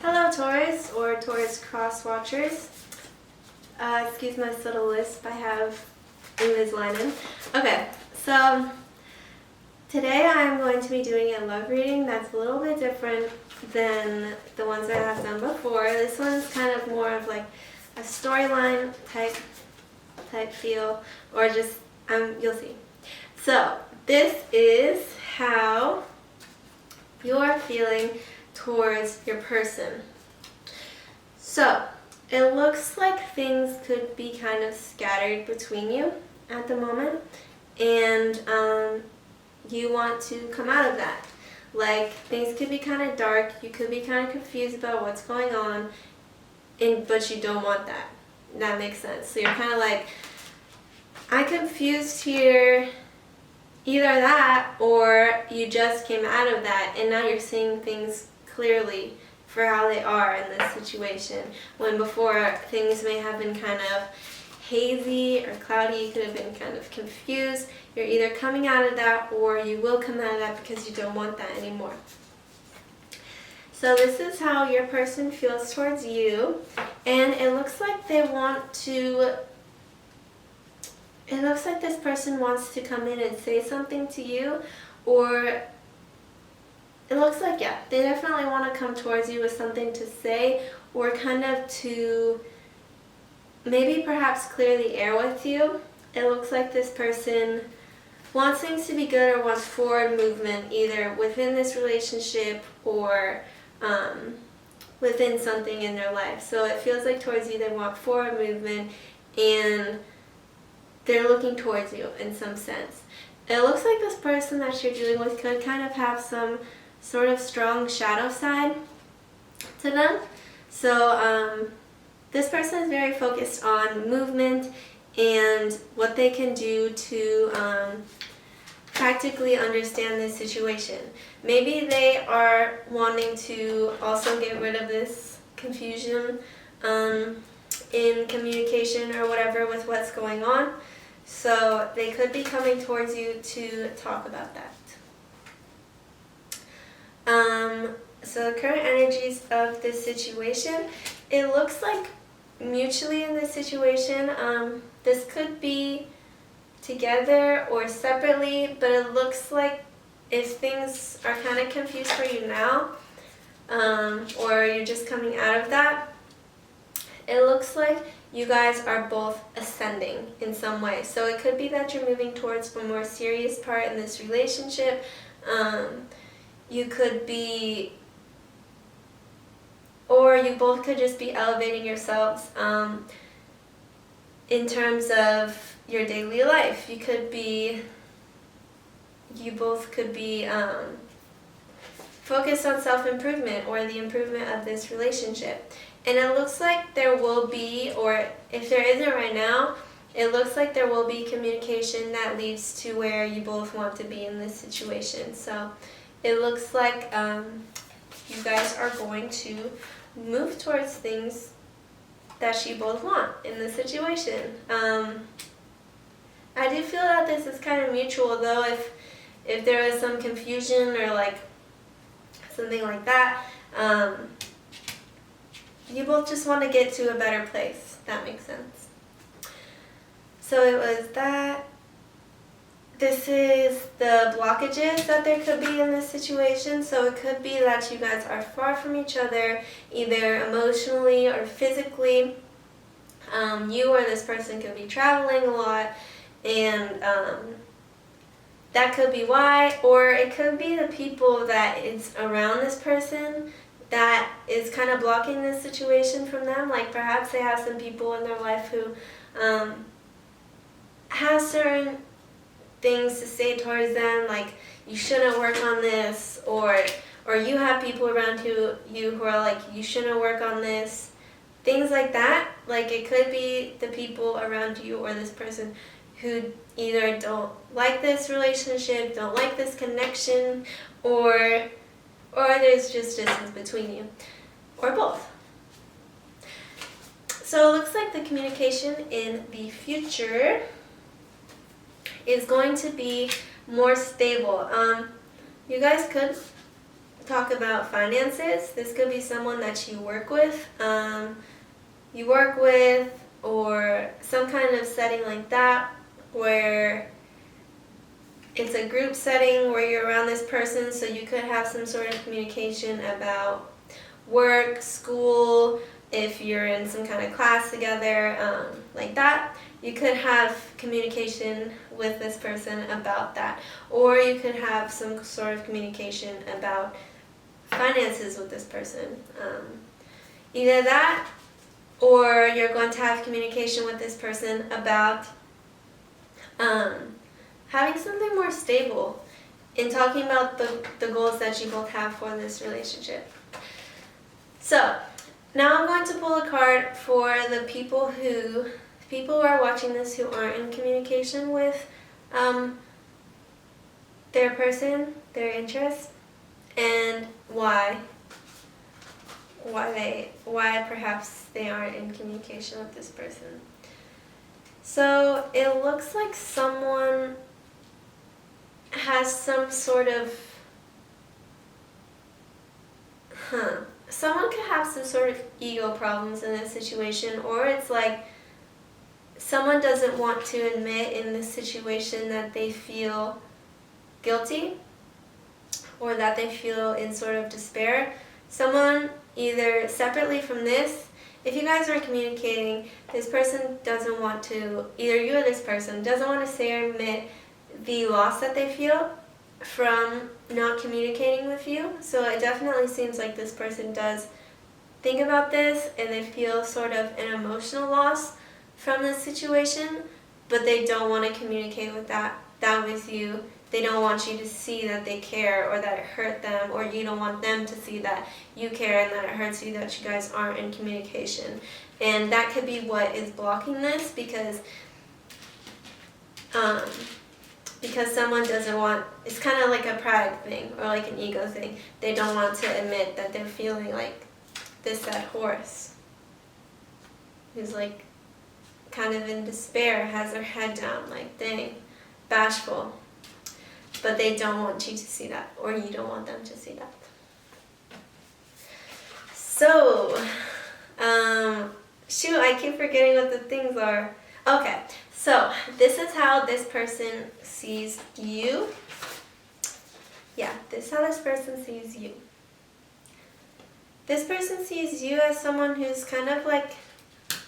Hello Taurus or Taurus cross watchers. Excuse my subtle lisp, I have Invisalign. Okay, so today I'm going to be doing a love reading that's a little bit different than the ones I have done before. This one's kind of more of like a storyline type feel, or just you'll see. So this is how you're feeling towards your person. So it looks like things could be kind of scattered between you at the moment, and you want to come out of that. Like, things could be kind of dark, you could be kind of confused about what's going on, but you don't want that. That makes sense. So you're kind of like, I'm confused here. Either that, or you just came out of that and now you're seeing things clearly for how they are in this situation, when before things may have been kind of hazy or cloudy. You could have been kind of confused. You're either coming out of that, or you will come out of that because you don't want that anymore. So this is how your person feels towards you, and it looks like they want to, it looks like this person wants to come in and say something to you, or it looks like, yeah, they definitely want to come towards you with something to say, or kind of to maybe perhaps clear the air with you. It looks like this person wants things to be good or wants forward movement, either within this relationship or within something in their life. So it feels like towards you they want forward movement, and they're looking towards you in some sense. It looks like this person that you're dealing with could kind of have some sort of strong shadow side to them. So this person is very focused on movement and what they can do to practically understand this situation. Maybe they are wanting to also get rid of this confusion in communication or whatever with what's going on. So they could be coming towards you to talk about that. So the current energies of this situation, it looks like mutually in this situation, this could be together or separately, but it looks like if things are kind of confused for you now, or you're just coming out of that, it looks like you guys are both ascending in some way. So it could be that you're moving towards a more serious part in this relationship. You could be, or you both could just be elevating yourselves in terms of your daily life. You both could be focused on self-improvement or the improvement of this relationship. And it looks like there will be, or if there isn't right now, it looks like there will be communication that leads to where you both want to be in this situation. So it looks like you guys are going to move towards things that you both want in this situation. I do feel that this is kind of mutual, though. If there was some confusion or like something like that, you both just want to get to a better place. That makes sense. So it was that. This is the blockages that there could be in this situation. So it could be that you guys are far from each other, either emotionally or physically. You or this person could be traveling a lot, and that could be why. Or it could be the people that is around this person that is kind of blocking this situation from them. Like perhaps they have some people in their life who have certain things to say towards them, like you shouldn't work on this, or you have people around you who are like, you shouldn't work on this, things like that. Like it could be the people around you or this person who either don't like this relationship, don't like this connection, or there's just distance between you, or both. So it looks like the communication in the future is going to be more stable. You guys could talk about finances. This could be someone that you work with. Or some kind of setting like that where it's a group setting where you're around this person, so you could have some sort of communication about work, school, if you're in some kind of class together, like that. You could have communication with this person about that. Or you could have some sort of communication about finances with this person. Either that, or you're going to have communication with this person about having something more stable in talking about the goals that you both have for this relationship. So now I'm going to pull a card for the people who are watching this who aren't in communication with their person, their interest, and why perhaps they aren't in communication with this person. So it looks like someone has some sort of someone could have some sort of ego problems in this situation, or it's like someone doesn't want to admit in this situation that they feel guilty or that they feel in sort of despair. Someone either separately from this, if you guys aren't communicating, this person doesn't want to, either you or this person doesn't want to say or admit the loss that they feel from not communicating with you. So it definitely seems like this person does think about this and they feel sort of an emotional loss from this situation, but they don't want to communicate with that with you. They don't want you to see that they care or that it hurt them, or you don't want them to see that you care and that it hurts you that you guys aren't in communication. And that could be what is blocking this, because someone doesn't want, it's kind of like a pride thing or like an ego thing. They don't want to admit that they're feeling like this, that horse who's like kind of in despair, has their head down, like dang, bashful. But they don't want you to see that, or you don't want them to see that. So, shoot, I keep forgetting what the things are. Okay, so this is how this person sees you. Yeah, this is how this person sees you. This person sees you as someone who's kind of like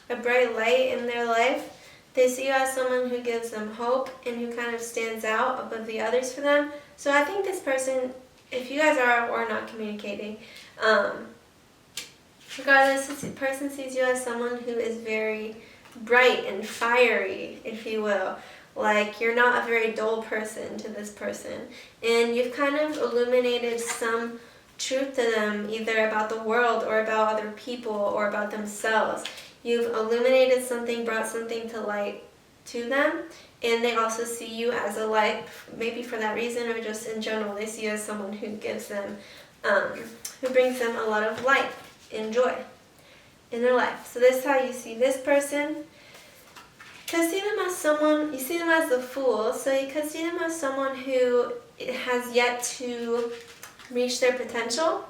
a bright light in their life. They see you as someone who gives them hope and who kind of stands out above the others for them. So I think this person, if you guys are or not communicating, regardless, this person sees you as someone who is very bright and fiery, if you will. Like, you're not a very dull person to this person. And you've kind of illuminated some truth to them, either about the world or about other people or about themselves. You've illuminated something, brought something to light to them, and they also see you as a light, maybe for that reason or just in general. They see you as someone who gives them, who brings them a lot of light and joy in their life. So this is how you see this person. You could see them as someone, you see them as the Fool, so you could see them as someone who has yet to reach their potential.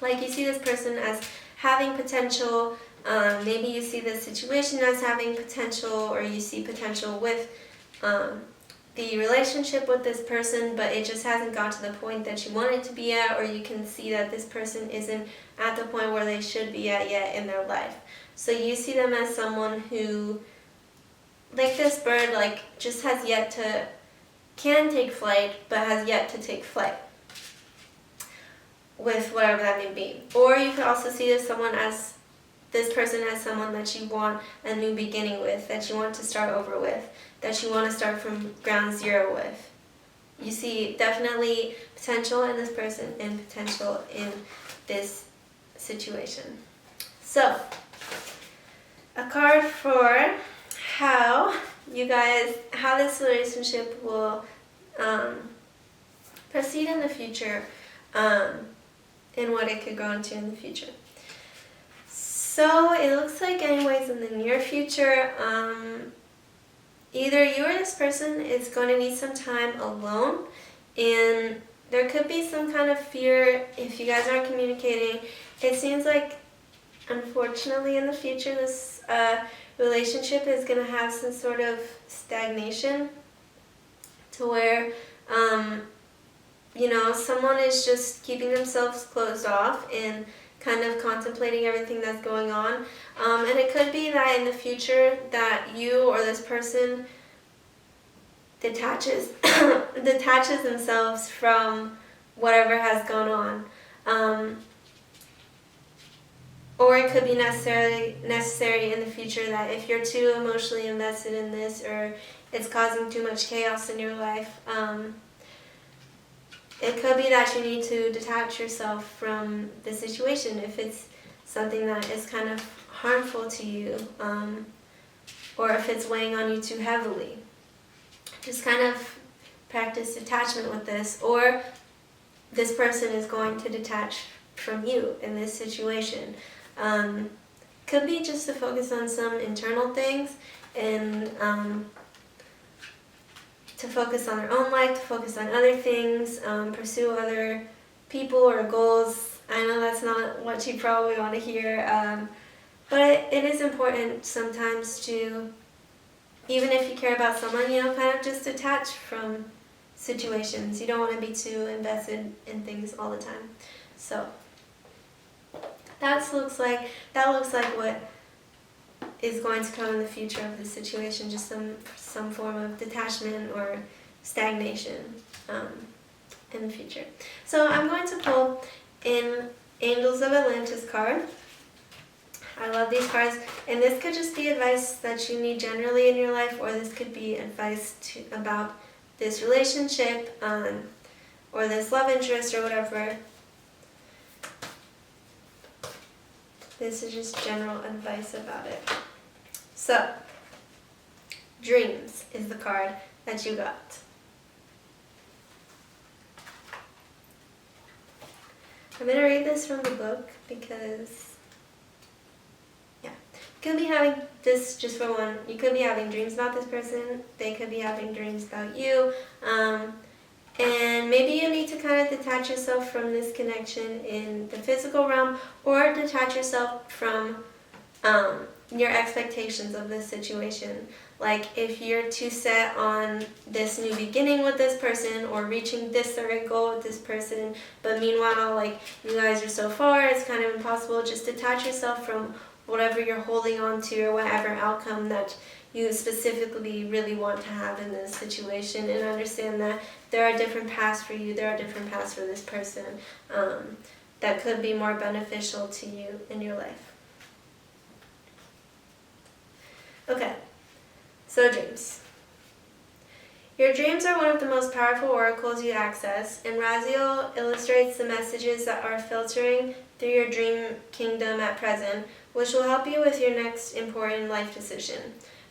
Like, you see this person as having potential. Maybe you see this situation as having potential, or you see potential with the relationship with this person, but it just hasn't got to the point that you want it to be at, or you can see that this person isn't at the point where they should be at yet in their life. So you see them as someone who, like this bird, like just has yet to, can take flight, but has yet to take flight with whatever that may be. Or you could also see this person as someone that you want a new beginning with, that you want to start over with, that you want to start from ground zero with. You see definitely potential in this person and potential in this situation. So, a card for how this relationship will proceed in the future, and what it could grow into in the future. So it looks like anyways in the near future, either you or this person is going to need some time alone, and there could be some kind of fear if you guys aren't communicating. It seems like, unfortunately, in the future, this relationship is going to have some sort of stagnation to where, someone is just keeping themselves closed off and kind of contemplating everything that's going on. And it could be that in the future that you or this person detaches themselves from whatever has gone on. Or it could be necessary in the future that if you're too emotionally invested in this, or it's causing too much chaos in your life, it could be that you need to detach yourself from the situation if it's something that is kind of harmful to you, or if it's weighing on you too heavily. Just kind of practice detachment with this, or this person is going to detach from you in this situation. Could be just to focus on some internal things and to focus on their own life, to focus on other things, pursue other people or goals. I know that's not what you probably want to hear, but it is important sometimes to, even if you care about someone, kind of just detach from situations. You don't want to be too invested in things all the time. So that looks like what is going to come in the future of the situation, just some form of detachment or stagnation in the future. So I'm going to pull in Angels of Atlantis card. I love these cards, and this could just be advice that you need generally in your life, or this could be advice about this relationship or this love interest or whatever. This is just general advice about it. So, Dreams is the card that you got. I'm going to read this from the book because, you could be having this, just for one, you could be having dreams about this person, they could be having dreams about you, and maybe you need to kind of detach yourself from this connection in the physical realm, or detach yourself from your expectations of this situation. Like if you're too set on this new beginning with this person, or reaching this certain goal with this person, but meanwhile, like, you guys are so far, it's kind of impossible. Just detach yourself from whatever you're holding on to, or whatever outcome that you specifically really want to have in this situation, and understand that there are different paths for you, there are different paths for this person that could be more beneficial to you in your life. Okay, so dreams. Your dreams are one of the most powerful oracles you access, and Raziel illustrates the messages that are filtering through your dream kingdom at present, which will help you with your next important life decision.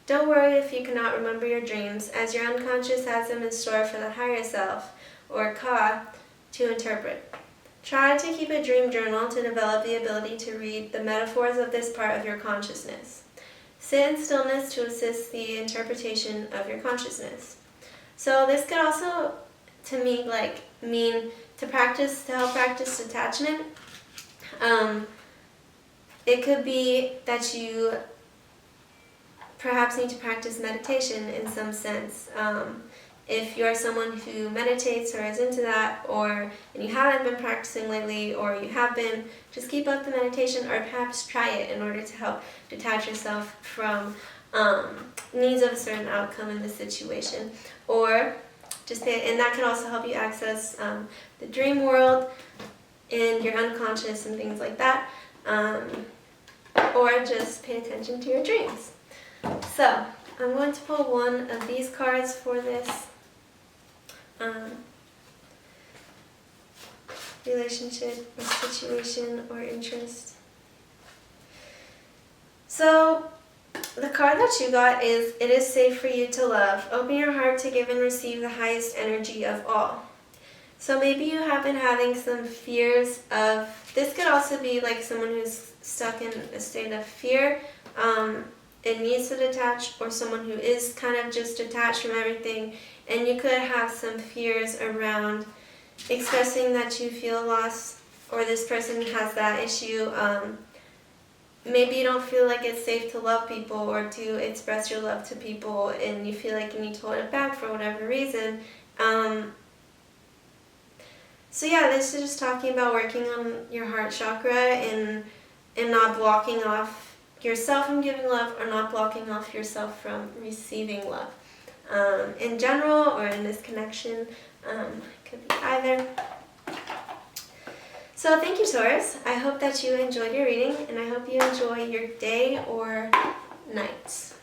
Don't worry if you cannot remember your dreams, as your unconscious has them in store for the higher self, or Ka, to interpret. Try to keep a dream journal to develop the ability to read the metaphors of this part of your consciousness. Sit in stillness to assist the interpretation of your consciousness. So this could also, to me, mean to help practice detachment. It could be that you perhaps need to practice meditation in some sense. If you're someone who meditates or is into that, and you haven't been practicing lately, or you have been, just keep up the meditation, or perhaps try it in order to help detach yourself from needs of a certain outcome in the situation. Or and that can also help you access the dream world and your unconscious and things like that. Or just pay attention to your dreams. So, I'm going to pull one of these cards for this relationship or situation or interest. So, the card that you got is, it is safe for you to love. Open your heart to give and receive the highest energy of all. So maybe you have been having some fears of, this could also be like someone who's stuck in a state of fear, it needs to detach, or someone who is kind of just detached from everything, and you could have some fears around expressing that you feel lost or this person has that issue. Maybe you don't feel like it's safe to love people or to express your love to people, and you feel like you need to hold it back for whatever reason. So yeah, this is just talking about working on your heart chakra and not blocking off yourself from giving love or not blocking off yourself from receiving love. In general or in this connection, could be either. So thank you, Taurus. I hope that you enjoyed your reading, and I hope you enjoy your day or night.